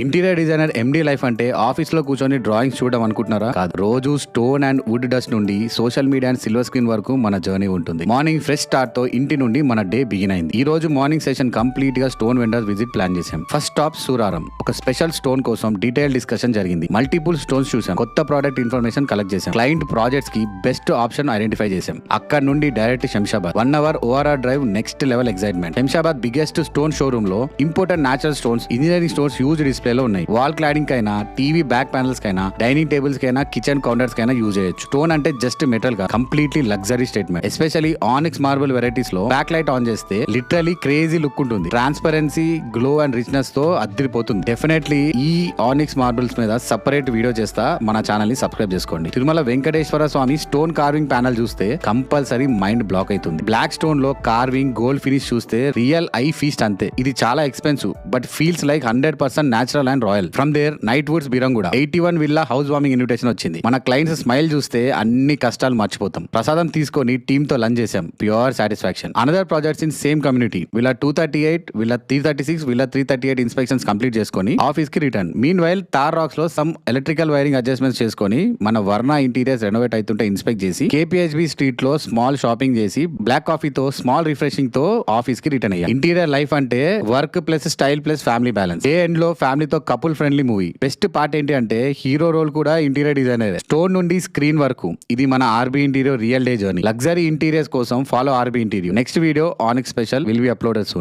Interior designer ఎండి life అంటే office లో కూర్చొని డ్రాయింగ్స్ చూడడం అనుకుంటున్నారా? కాదు. రోజు స్టోన్ అండ్ వుడ్ డస్ట్ నుండి social media and silver screen వరకు మన జర్నీ ఉంటుంది. మార్నింగ్ ఫ్రెష్ స్టార్ట్ తో ఇంటి నుండి మన డే బిగిన్ అయింది. ఈ రోజు మార్నింగ్ సెషన్ కంప్లీట్ గా స్టోన్ వెండర్స్ విజిట్ ప్లాన్ చేశాం. First stop Suraram. ఒక స్పెషల్ స్టోన్ కోసం డీటెయిల్ డిస్కషన్ జరిగింది. మల్టిపుల్ స్టోన్స్ చూసాం. కొత్త ప్రోడక్ట్ ఇన్ఫర్మేషన్ కలెక్ట్ చేశాం. క్లయింట్ ప్రాజెక్ట్స్ కి బెస్ట్ ఆప్షన్ ఐడెంటిఫై చేశాం. అక్కడ నుండి direct Shamshabad 1 hour ORR drive. Next level excitement. Shamshabad biggest stone showroom లో imported natural stones, engineering stones huge display లో ఉన్నాయి. వాల్ క్లాడింగ్ కైనా, టీవీ బ్యాక్ ప్యానల్స్ కైనా, డైనింగ్ టేబుల్స్ కైనా, కిచెన్ కౌంటర్స్ కైనా యూజ్ చేయొచ్చు. స్టోన్ అంటే జస్ట్ మెటల్ గా completely luxury statement. Especially onyx marble varieties లో బ్యాక్ లైట్ ఆన్ చేస్తే లిటరలీ క్రేజీ లుక్ ఉంటుంది. ట్రాన్స్పరెన్సీ, గ్లో అండ్ రిచ్నెస్ తో అదిరిపోతుంది. డెఫినెట్లీ ఈ ఆనిక్స్ మార్బుల్స్ మీద సపరేట్ వీడియో చేస్తా. మన ఛానల్ ని సబ్స్క్రైబ్ చేసుకోండి. తిరుమల వెంకటేశ్వర స్వామి స్టోన్ కార్వింగ్ ప్యానల్ చూస్తే కంపల్సరీ మైండ్ బ్లాక్ అవుతుంది. బ్లాక్ స్టోన్ లో కార్వింగ్, గోల్డ్ ఫినిష్ చూస్తే రియల్ ఐ ఫీస్ట్ అంతే. ఇది చాలా expensive but feels like 100% natural and royal. From there Night Woods Beeramguda 81 villa housewarming invitation వచ్చింది. మన క్లయింట్స్ స్మైల్ చూస్తే అన్ని కష్టాలు మర్చిపోతాం. ప్రసాదం తీసుకొని టీమ్ తో లంచ్ చేసాం. Pure satisfaction. Another projects in same community. Villa 238, villa 336, villa 338 inspections complete చేసుకొని ఆఫీస్ కి రిటర్న్. మీన్ వైల్ తార్ రాక్స్ లో సమ్ ఎలక్ట్రికల్ వైరింగ్ అడ్జస్ట్మెంట్స్ చేసుకొని మన వర్ణ ఇంటీరియర్స్ రెనోవేట్ అవుతుంటే ఇన్స్పెక్ట్ చేసి కేపీహెచ్బి స్ట్రీట్ లో స్మాల్ షాపింగ్ చేసి బ్లాక్ కాఫీ తో స్మాల్ రిఫ్రెషింగ్ తో ఆఫీస్ కి రిటర్న్ అయ్యాం. ఇంటీరియర్ లైఫ్ అంటే work plus style plus family balance. ఏ ఎండ్ లో ఫ్యామిలీతో couple friendly movie. Best part ఏంటి అంటే హీరో రోల్ కూడా ఇంటీరియర్ డిజైనర్. స్టోన్ నుండి స్క్రీన్ వరకు ఇది మన RB interior real day journey. Luxury interiors కోసం follow RB interior. Next video onyx special will be uploaded soon.